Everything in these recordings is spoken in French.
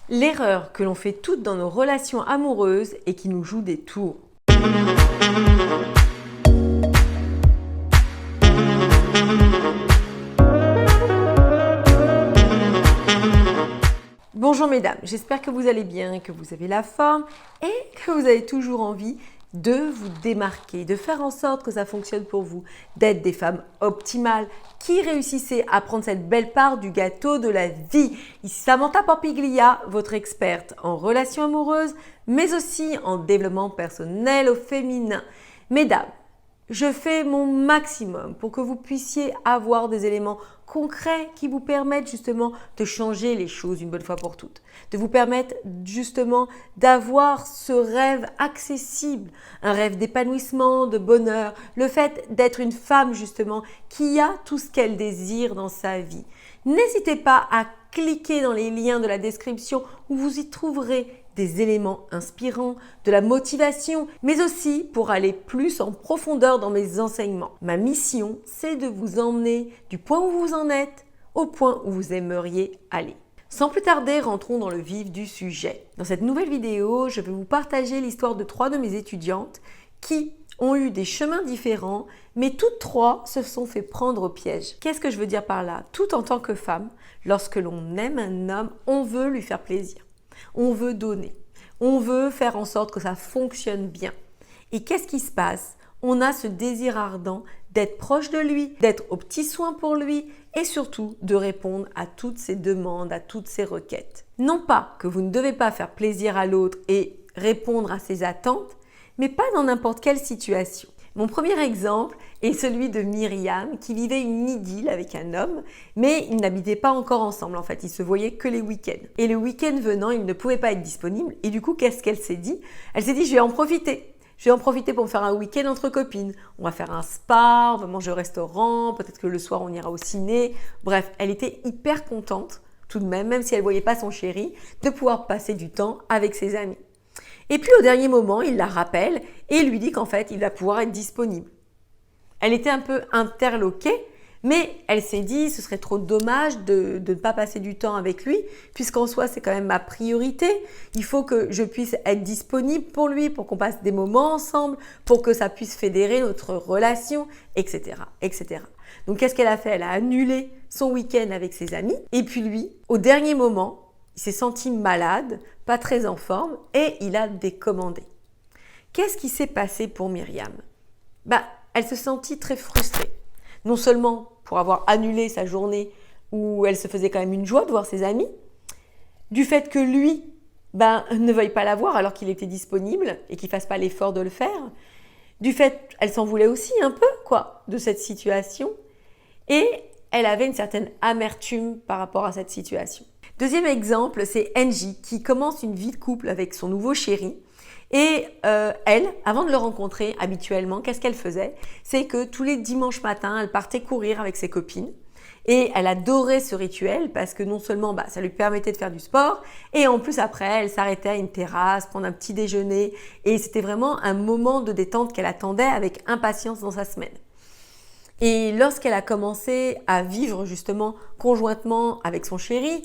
L'erreur que l'on fait toutes dans nos relations amoureuses et qui nous joue des tours. Bonjour mesdames, j'espère que vous allez bien, que vous avez la forme et que vous avez toujours envie de vous démarquer, de faire en sorte que ça fonctionne pour vous, d'être des femmes optimales qui réussissez à prendre cette belle part du gâteau de la vie. Ici Samantha Pampiglia, votre experte en relations amoureuses, mais aussi en développement personnel au féminin. Mesdames, je fais mon maximum pour que vous puissiez avoir des éléments concrets qui vous permettent justement de changer les choses une bonne fois pour toutes, de vous permettre justement d'avoir ce rêve accessible, un rêve d'épanouissement, de bonheur, le fait d'être une femme justement qui a tout ce qu'elle désire dans sa vie. N'hésitez pas à cliquer dans les liens de la description où vous y trouverez des éléments inspirants, de la motivation, mais aussi pour aller plus en profondeur dans mes enseignements. Ma mission, c'est de vous emmener du point où vous en êtes au point où vous aimeriez aller. Sans plus tarder, rentrons dans le vif du sujet. Dans cette nouvelle vidéo, je vais vous partager l'histoire de 3 de mes étudiantes qui ont eu des chemins différents, mais toutes 3 se sont fait prendre au piège. Qu'est-ce que je veux dire par là? Tout en tant que femme, lorsque l'on aime un homme, on veut lui faire plaisir. On veut donner, on veut faire en sorte que ça fonctionne bien. Et qu'est-ce qui se passe? On a ce désir ardent d'être proche de lui, d'être aux petits soins pour lui et surtout de répondre à toutes ses demandes, à toutes ses requêtes. Non pas que vous ne devez pas faire plaisir à l'autre et répondre à ses attentes, mais pas dans n'importe quelle situation. Mon premier exemple est celui de Myriam qui vivait une idylle avec un homme, mais ils n'habitaient pas encore ensemble en fait, ils se voyaient que les week-ends. Et le week-end venant, il ne pouvait pas être disponible et du coup, qu'est-ce qu'elle s'est dit? Elle s'est dit, je vais en profiter. Je vais en profiter pour me faire un week-end entre copines. On va faire un spa, on va manger au restaurant, peut-être que le soir on ira au ciné. Bref, elle était hyper contente tout de même si elle ne voyait pas son chéri, de pouvoir passer du temps avec ses amis. Et puis au dernier moment, il la rappelle et lui dit qu'en fait, il va pouvoir être disponible. Elle était un peu interloquée, mais elle s'est dit ce serait trop dommage de ne pas passer du temps avec lui, puisqu'en soi, c'est quand même ma priorité. Il faut que je puisse être disponible pour lui, pour qu'on passe des moments ensemble, pour que ça puisse fédérer notre relation, etc., etc. Donc, qu'est-ce qu'elle a fait? Elle a annulé son week-end avec ses amis. Et puis lui, au dernier moment, il s'est senti malade, pas très en forme et il a décommandé. Qu'est-ce qui s'est passé pour Myriam? Elle se sentit très frustrée. Non seulement pour avoir annulé sa journée où elle se faisait quand même une joie de voir ses amis, du fait que lui ne veuille pas la voir alors qu'il était disponible et qu'il ne fasse pas l'effort de le faire, du fait elle s'en voulait aussi un peu de cette situation et elle avait une certaine amertume par rapport à cette situation. Deuxième exemple, c'est Angie qui commence une vie de couple avec son nouveau chéri. Et elle, avant de le rencontrer, habituellement, qu'est-ce qu'elle faisait? C'est que tous les dimanches matins, elle partait courir avec ses copines. Et elle adorait ce rituel parce que non seulement ça lui permettait de faire du sport, et en plus après, elle s'arrêtait à une terrasse, prendre un petit déjeuner. Et c'était vraiment un moment de détente qu'elle attendait avec impatience dans sa semaine. Et lorsqu'elle a commencé à vivre justement conjointement avec son chéri,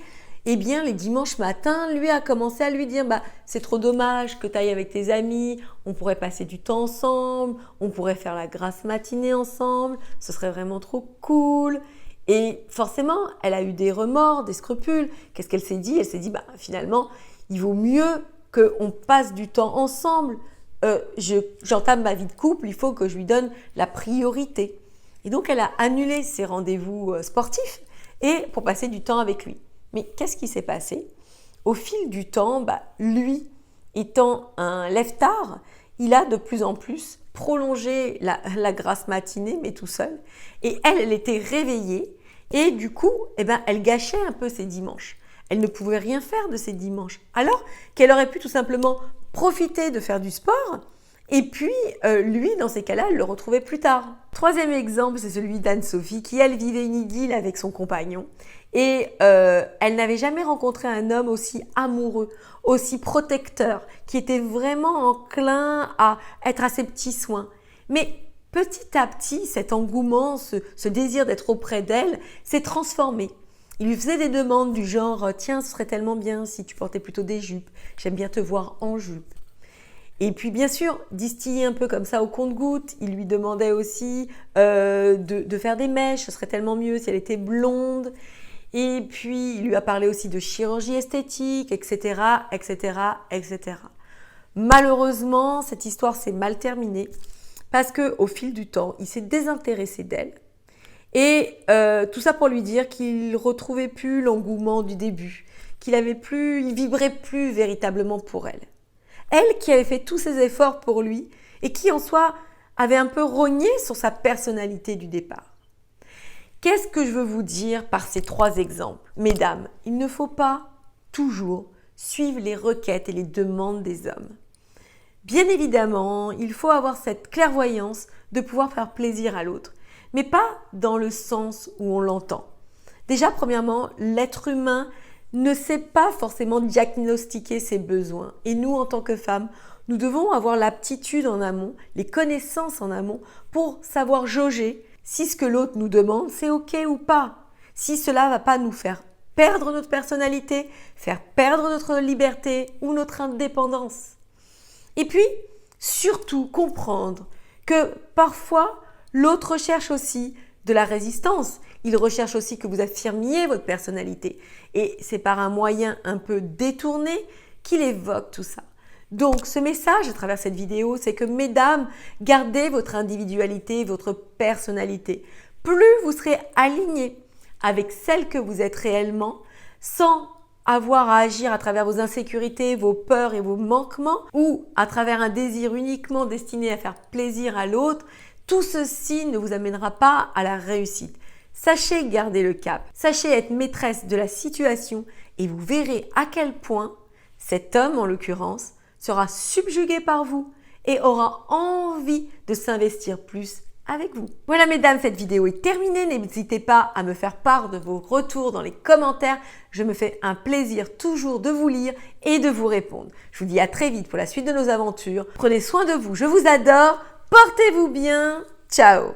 eh bien, les dimanches matins, lui a commencé à lui dire c'est trop dommage que tu ailles avec tes amis, on pourrait passer du temps ensemble, on pourrait faire la grasse matinée ensemble, ce serait vraiment trop cool. Et forcément, elle a eu des remords, des scrupules. Qu'est-ce qu'elle s'est dit? Elle s'est dit finalement, il vaut mieux qu'on passe du temps ensemble. J'entame ma vie de couple, il faut que je lui donne la priorité. Et donc, elle a annulé ses rendez-vous sportifs et pour passer du temps avec lui. Mais qu'est-ce qui s'est passé? Au fil du temps, lui, étant un lève-tard, il a de plus en plus prolongé la grasse matinée, mais tout seul. Et elle était réveillée et du coup, elle gâchait un peu ses dimanches. Elle ne pouvait rien faire de ses dimanches. Alors qu'elle aurait pu tout simplement profiter de faire du sport. Et puis, lui, dans ces cas-là, elle le retrouvait plus tard. Troisième exemple, c'est celui d'Anne-Sophie qui, elle, vivait une idylle avec son compagnon. Et elle n'avait jamais rencontré un homme aussi amoureux, aussi protecteur, qui était vraiment enclin à être à ses petits soins. Mais petit à petit, cet engouement, ce désir d'être auprès d'elle s'est transformé. Il lui faisait des demandes du genre « Tiens, ce serait tellement bien si tu portais plutôt des jupes. J'aime bien te voir en jupe. » Et puis bien sûr, distiller un peu comme ça au compte-gouttes. Il lui demandait aussi de faire des mèches. Ce serait tellement mieux si elle était blonde. Et puis, il lui a parlé aussi de chirurgie esthétique, etc., etc., etc. Malheureusement, cette histoire s'est mal terminée parce qu'au fil du temps, il s'est désintéressé d'elle. Et tout ça pour lui dire qu'il retrouvait plus l'engouement du début, il vibrait plus véritablement pour elle. Elle qui avait fait tous ses efforts pour lui et qui en soi avait un peu rogné sur sa personnalité du départ. Qu'est-ce que je veux vous dire par ces 3 exemples? Mesdames, il ne faut pas toujours suivre les requêtes et les demandes des hommes. Bien évidemment, il faut avoir cette clairvoyance de pouvoir faire plaisir à l'autre, mais pas dans le sens où on l'entend. Déjà, premièrement, l'être humain ne sait pas forcément diagnostiquer ses besoins. Et nous, en tant que femmes, nous devons avoir l'aptitude en amont, les connaissances en amont pour savoir jauger si ce que l'autre nous demande, c'est OK ou pas. Si cela ne va pas nous faire perdre notre personnalité, faire perdre notre liberté ou notre indépendance. Et puis, surtout comprendre que parfois, l'autre recherche aussi de la résistance. Il recherche aussi que vous affirmiez votre personnalité. Et c'est par un moyen un peu détourné qu'il évoque tout ça. Donc, ce message à travers cette vidéo, c'est que mesdames, gardez votre individualité, votre personnalité. Plus vous serez alignées avec celle que vous êtes réellement, sans avoir à agir à travers vos insécurités, vos peurs et vos manquements, ou à travers un désir uniquement destiné à faire plaisir à l'autre, tout ceci ne vous amènera pas à la réussite. Sachez garder le cap, sachez être maîtresse de la situation et vous verrez à quel point cet homme, en l'occurrence, sera subjugué par vous et aura envie de s'investir plus avec vous. Voilà mesdames, cette vidéo est terminée. N'hésitez pas à me faire part de vos retours dans les commentaires. Je me fais un plaisir toujours de vous lire et de vous répondre. Je vous dis à très vite pour la suite de nos aventures. Prenez soin de vous, je vous adore. Portez-vous bien. Ciao!